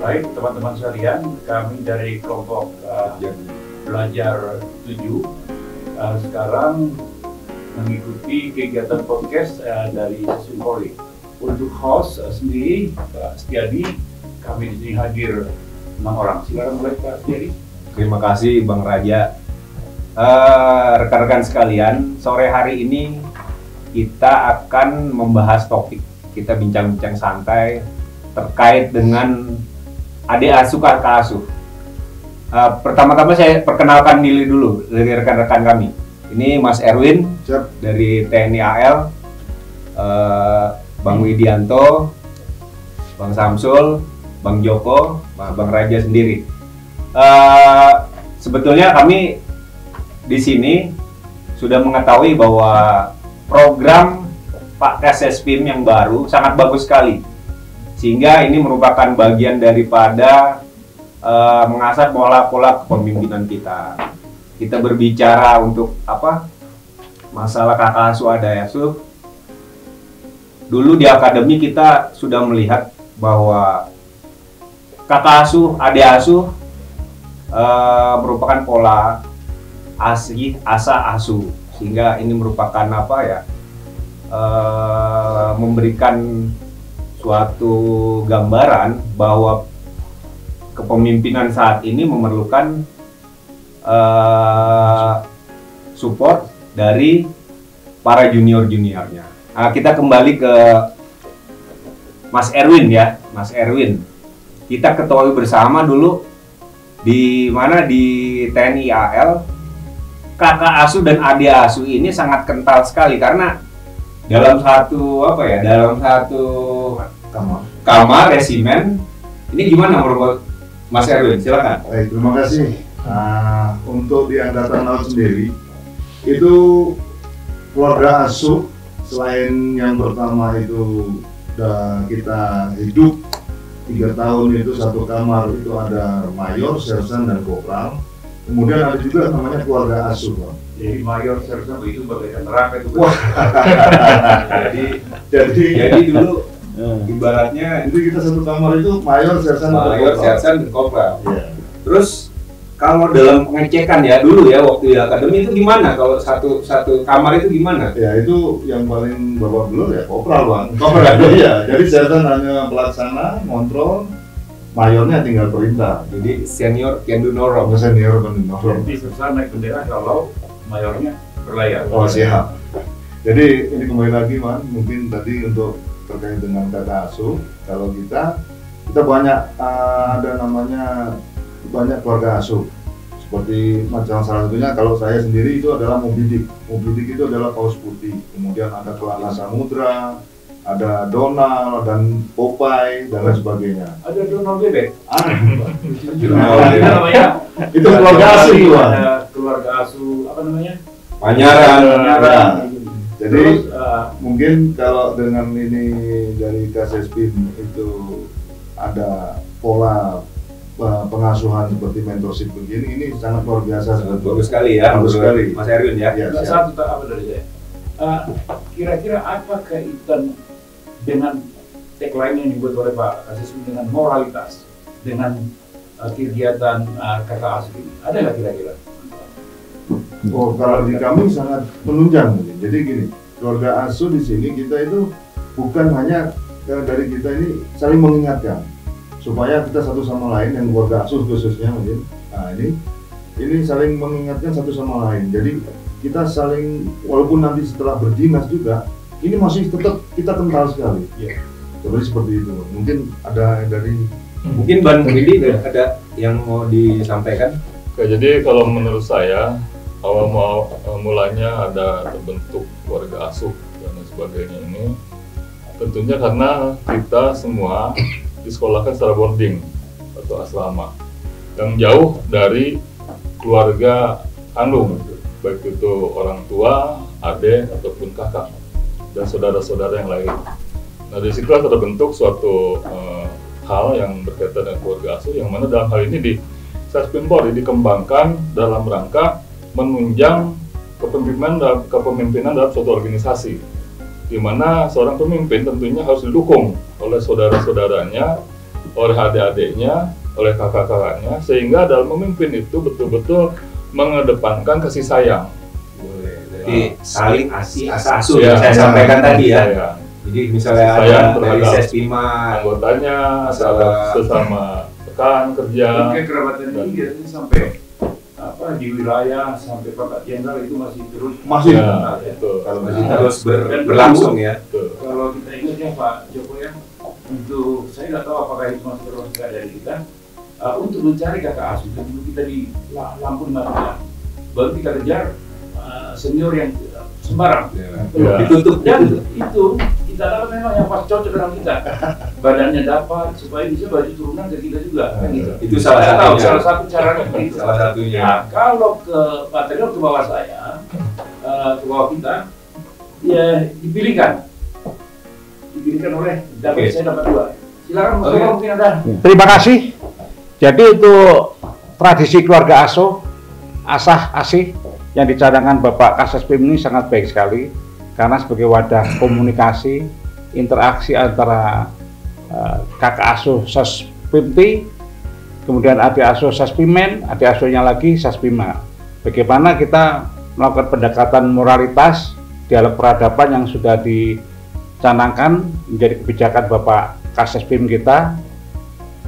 Baik teman-teman sekalian, kami dari kelompok Belajar 7 sekarang mengikuti kegiatan podcast dari Session Polri. Untuk host sendiri, Pak Setiadi, kami di sini hadir 6 orang. Silakan mulai Pak Setiadi. Terima kasih Bang Raja. Rekan-rekan sekalian, sore hari ini kita akan membahas topik, kita bincang-bincang santai terkait dengan adik asuh kakak asuh. Pertama-tama saya perkenalkan diri dulu dari rekan-rekan kami. Ini Mas Erwin dari TNI AL, Bang Widianto, Bang Samsul, Bang Joko, Bang Raja sendiri. Sebetulnya kami di sini sudah mengetahui bahwa program Pak Kasespim yang baru sangat bagus sekali, sehingga ini merupakan bagian daripada mengasah pola-pola kepemimpinan kita. Kita berbicara untuk apa? Masalah kakak asuh adik asuh. Dulu di akademi kita sudah melihat bahwa kakak asuh adik asuh merupakan pola asa asuh, sehingga ini merupakan apa ya? Memberikan suatu gambaran bahwa kepemimpinan saat ini memerlukan support dari para junior-juniornya. Nah, kita kembali ke Mas Erwin ya, Mas Erwin. Kita ketahui bersama dulu di mana di TNI AL, kakak asuh dan adik asuh ini sangat kental sekali karena dalam satu kamar resimen. Ini gimana menurut Mas Erwin? Silakan. Baik, terima kasih. Untuk di Angkatan Laut sendiri itu keluarga asuh, selain yang pertama itu kita hidup 3 tahun itu satu kamar, itu ada mayor, sersan, dan kopral. Kemudian ada juga namanya keluarga asuh, Pak. Jadi mayor sersan itu bagaikan neraka itu. Wah. jadi dulu ibaratnya jadi kita satu kamar itu mayor, sersan, dan kopral. Ya. Terus kalau dalam pengecekan ya dulu ya waktu di akademi itu gimana? Kalau satu kamar itu gimana? Ya itu yang paling babak belur ya kopral, Bang. Kopral. Iya, jadi sersan hanya pelaksana, kontrol, mayornya tinggal perintah. Jadi senior can do no wrong. Senior can do no wrong. Jadi sersan naik bendera kalau mayornya berlayar. Oh siap. Jadi ini kembali lagi, Man, mungkin tadi untuk terkait dengan kakak asuh, kalau kita banyak ada namanya banyak keluarga asuh. Seperti macam salah satunya kalau saya sendiri itu adalah Moby Dick itu adalah paus putih. Kemudian ada Kelana Samudra, ada Donald dan Popeye dan lain sebagainya. Ada Donald bebek. Itu keluarga asuh juga. Ada keluarga asuh apa namanya? Panyaran. Jadi mungkin kalau dengan ini dari Kasespim itu ada pola pengasuhan seperti mentorship begini, ini sangat luar biasa. Bagus sekali ya, bagus sekali, Mas Erwin ya. Satu apa dari saya? Kira-kira apa kaitan dengan tagline yang dibuat oleh Pak Kasespim dengan moralitas, dengan kegiatan kakak asuh ini? Ada nggak kira-kira? Oh, kalau di kami sangat menunjang mungkin. Jadi gini, keluarga asuh di sini kita itu bukan hanya dari kita ini saling mengingatkan supaya kita satu sama lain, yang keluarga asuh khususnya mungkin. Nah ini saling mengingatkan satu sama lain. Jadi kita saling, walaupun nanti setelah berdinas juga, ini masih tetap kita kental sekali. Ya. Jadi seperti itu. Mungkin ada dari Bang Widi ada yang mau disampaikan? Oke, jadi kalau menurut saya awal mulanya ada terbentuk keluarga asuh dan sebagainya ini tentunya karena kita semua disekolahkan secara boarding atau asrama yang jauh dari keluarga kandung, baik itu orang tua, adik ataupun kakak dan saudara-saudara yang lain. Nah, di situ terbentuk suatu hal yang berkaitan dengan keluarga asuh, yang mana dalam hal ini di Kasespim Polri dikembangkan dalam rangka menunjang kepemimpinan dalam suatu organisasi, di mana seorang pemimpin tentunya harus didukung oleh saudara-saudaranya oleh adik-adiknya, oleh kakak-kakaknya, sehingga dalam memimpin itu betul-betul mengedepankan kasih sayang. Jadi saling asuh Ya, yang saya sampaikan tadi ya. Sayang. Jadi misalnya Sayang ada dari terhadap Sespima, Anggotanya, Masalah- sesama rekan kerja. Kekerabatan ini biasanya sampai di wilayah sampai Bapak Jenderal itu masih terus Masih. Ya, betul. kalau masih terus berlangsung ya. Betul. Kalau kita ingat ya Pak Joko ya, untuk saya nggak tahu apakah itu masih terus dari kita untuk mencari kakak asuh dulu kita di Lampung Madura, baru kita kejar senior yang sembarang. Ya. Ditutup Dan itu kita dapat memang yang pas cocok dengan kita, badannya dapat supaya bisa baju turunan ke kita juga kan gitu. Itu salah Saya tahu satunya. salah satu caranya begitu. Salah satunya. Nah, kalau ke Pak Tedor ke bawah saya, ke bawah kita, ya dipilihkan oleh dapat Oke. saya dapat 2. Silakan Mas Oke. Tedor, mungkin ada. Terima kasih. Jadi itu tradisi keluarga asuh, asah asih yang dicadangkan Bapak Kasespim ini sangat baik sekali karena sebagai wadah komunikasi, interaksi antara kakak asuh Sespimti, kemudian adik asuh Sespimen, adik asuhnya lagi Sespima. Bagaimana kita melakukan pendekatan moralitas dalam peradaban yang sudah dicanangkan menjadi kebijakan Bapak Kasespim kita,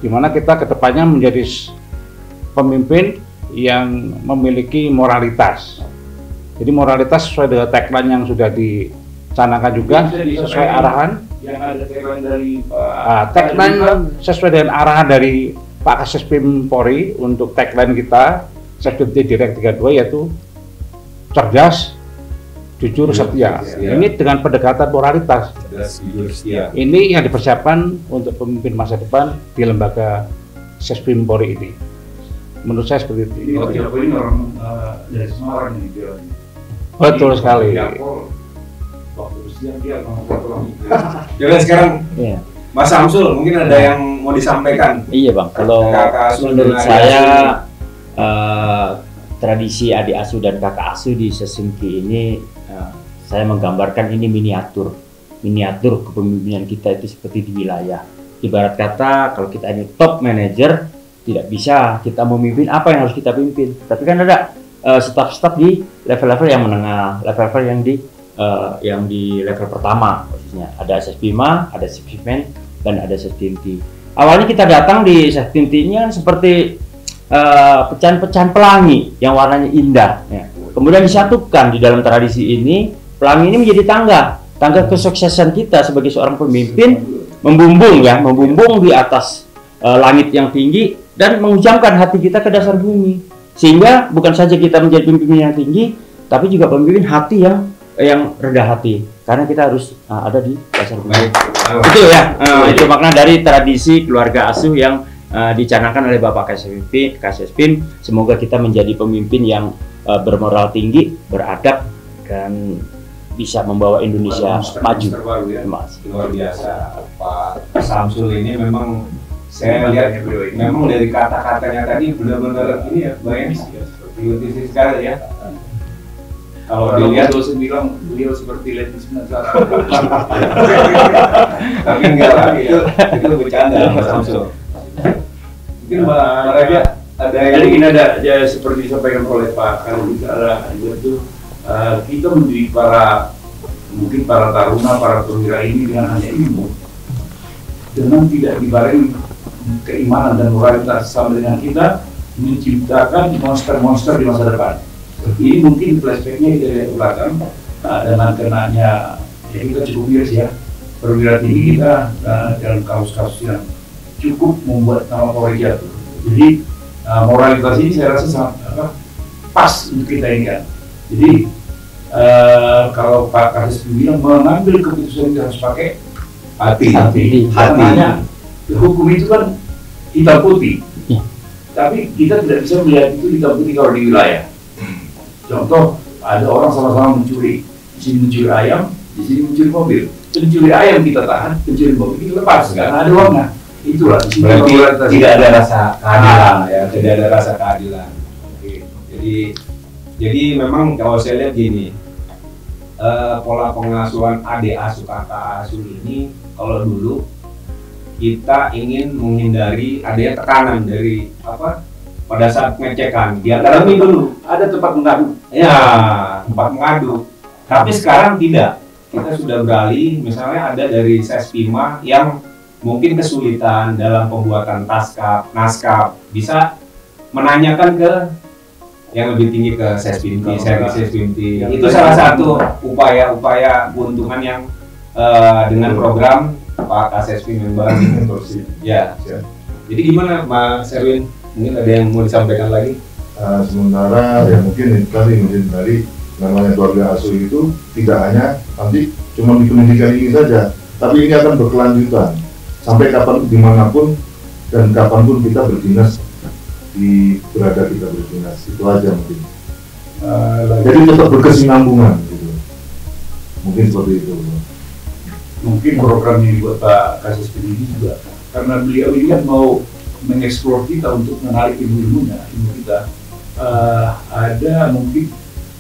di mana kita kedepannya menjadi pemimpin yang memiliki moralitas. Jadi moralitas sesuai dengan tagline yang sudah dicanangkan juga, sesuai arahan. Yang ada tagline dari Pak. Tagline sesuai dengan arahan dari Pak Kasespim Polri untuk tagline kita Sespimti Direct 32 yaitu cerdas, jujur, setia. Ini dengan pendekatan moralitas. Cerdas, jujur, setia. Ini yang dipersiapkan untuk pemimpin masa depan di lembaga Sespim Polri ini. Menurut saya seperti Ini itu. Pak Joko ini orang dari Semarang ini dia. Betul sekali. Waktu siang dia ngomong. Jadi sekarang Iya. Mas Samsul mungkin ada yang mau disampaikan. Iya bang, kalau Kakak asuh menurut dan adik saya asuh. tradisi adik asuh dan kakak asuh di Sesimki ini saya menggambarkan ini miniatur kepemimpinan kita itu seperti di wilayah. Ibarat kata kalau kita ini top manager, tidak bisa kita memimpin apa yang harus kita pimpin. Tapi kan ada staf-staf di level-level yang menengah, level-level yang di level pertama khususnya. Ada Sespima, ada Sespimmen, dan ada Sespimti. Awalnya kita datang di Sespimti ini kan seperti pecahan-pecahan pelangi yang warnanya indah. Ya. Kemudian disatukan di dalam tradisi ini, pelangi ini menjadi tangga kesuksesan kita sebagai seorang pemimpin, membumbung di atas langit yang tinggi dan menghujamkan hati kita ke dasar bumi. Sehingga bukan saja kita menjadi pemimpin yang tinggi, tapi juga pemimpin hati yang rendah hati. Karena kita harus ada di dasar bumi. Itu ya, itu makna dari tradisi keluarga asuh yang dicanangkan oleh Bapak Kasespim. Semoga kita menjadi pemimpin yang bermoral tinggi, beradab, dan bisa membawa Indonesia maju. Terbaru ya. Terima kasih. Luar biasa. Pak Samsul ini memang saya lihat memang dari kata-katanya tadi benar-benar ini ya, Bang, seperti sekali ya. Kalau dilihat dosen bilang beliau seperti Leti Sementara. tapi enggak lah, itu bercanda Mas Samsul. Mungkin Mbak Raja ada yang Jadi ini ada ya, seperti disampaikan oleh Pak Kalibara itu kita menjadi mungkin para taruna, para perwira ini dengan hanya ilmu, dengan tidak dibarengi keimanan dan moralitas sama dengan kita menciptakan monster-monster di masa depan. Ini mungkin flashbacknya dari belakang dengan kenanya ya kita cukup miris ya, perwira tinggi kita dalam kasus-kasus yang cukup membuat nama Polri jatuh. Jadi moralitas ini saya rasa sangat pas untuk kita ini kan. Jadi kalau Pak Kasespim bilang mengambil keputusan itu harus pakai hati. Karena hukum itu kan hitam putih. Ya. Tapi kita tidak bisa melihat itu hitam putih kalau di wilayah. Contoh, ada orang sama-sama mencuri, di sini mencuri ayam, di sini mencuri mobil. Pencuri ayam kita tahan, pencuri mobil kita lepas karena ada uangnya. Itulah di sini Berarti moralitas. tidak ada rasa keadilan ya, tidak ada rasa keadilan. Oke. Jadi memang kalau saya lihat gini, pola pengasuhan adik asuh kakak asuh ini kalau dulu kita ingin menghindari adanya tekanan dari pada saat pengecekan. Di antara ini dulu ada tempat mengadu. ya tempat mengadu. Tapi sekarang tidak. Kita sudah beralih, misalnya ada dari Sespima yang mungkin kesulitan dalam pembuatan naskah, bisa menanyakan ke yang lebih tinggi ke Sespinti, servis Sespinti. Itu salah satu upaya keuntungan yang dengan program Pak Kasespim yang baru. Ya. Jadi gimana Mas Erwin? Mungkin ada yang mau disampaikan lagi? Sementara ya mungkin dari namanya keluarga asuh itu tidak hanya nanti cuma di pendidikan ini saja, tapi ini akan berkelanjutan sampai kapan dimanapun dan kapanpun kita berdinas kita berdinas, itu aja mungkin. Jadi tetap berkesinambungan gitu. Mungkin seperti itu. Mungkin program yang dibuat Pak Kasespim ini juga karena beliau ini kan mau mengeksplor kita untuk menarik ilmu kita. Ada mungkin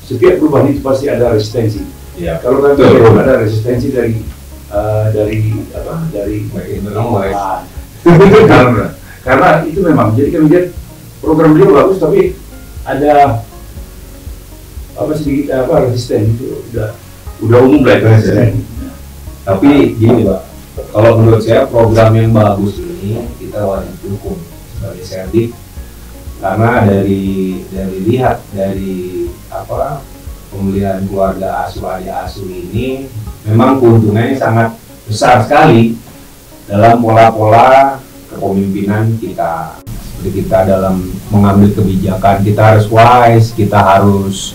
setiap perubahan itu pasti ada resistensi. Ya. Kalau kan ada resistensi dari karena itu memang jadi kami lihat program beliau bagus tapi ada sedikit resisten itu udah umum lah itu resisten. Tapi gini Pak, kalau menurut saya program yang bagus ini kita wajib dukung sebagai Serdik, karena dari pemeliharaan keluarga asuh ini memang keuntungannya sangat besar sekali dalam pola-pola kepemimpinan kita. Seperti kita dalam mengambil kebijakan, kita harus wise, kita harus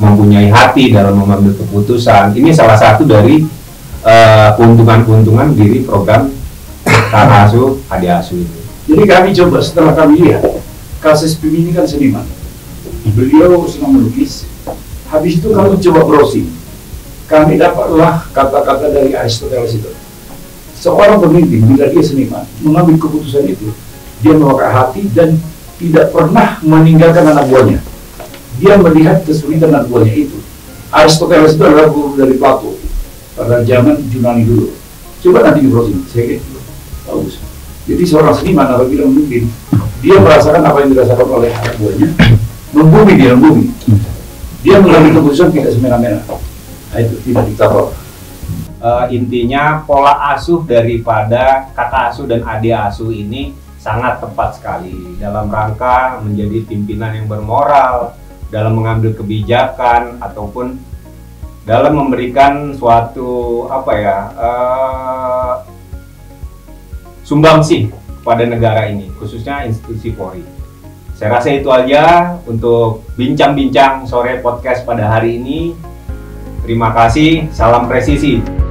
mempunyai hati dalam mengambil keputusan. Ini salah satu dari keuntungan diri program kakak asuh, adik asuh ini. Jadi kami coba setelah kami lihat Kasespim ini kan seniman, beliau senang melukis. Habis itu kami coba browsing, kami dapatlah kata-kata dari Aristoteles itu. Seorang pemimpin bila dia seniman mengambil keputusan itu, dia memakai hati dan tidak pernah meninggalkan anak buahnya. Dia melihat kesulitan anak buahnya itu. Aristoteles itu adalah guru dari Plato pada zaman Yunani dulu. Coba nanti di browsing, saya kira bagus. Jadi seorang seniman apabila memimpin, dia merasakan apa yang dirasakan oleh anak buahnya, membumi. Dia mengambil keputusan tidak semena-mena. Nah itu tidak diktator. Intinya pola asuh daripada kakak asuh dan adik asuh ini sangat tepat sekali dalam rangka menjadi pimpinan yang bermoral dalam mengambil kebijakan ataupun dalam memberikan suatu sumbangsi kepada negara ini, khususnya institusi Polri. Saya rasa itu aja untuk bincang-bincang sore podcast pada hari ini. Terima kasih, salam presisi.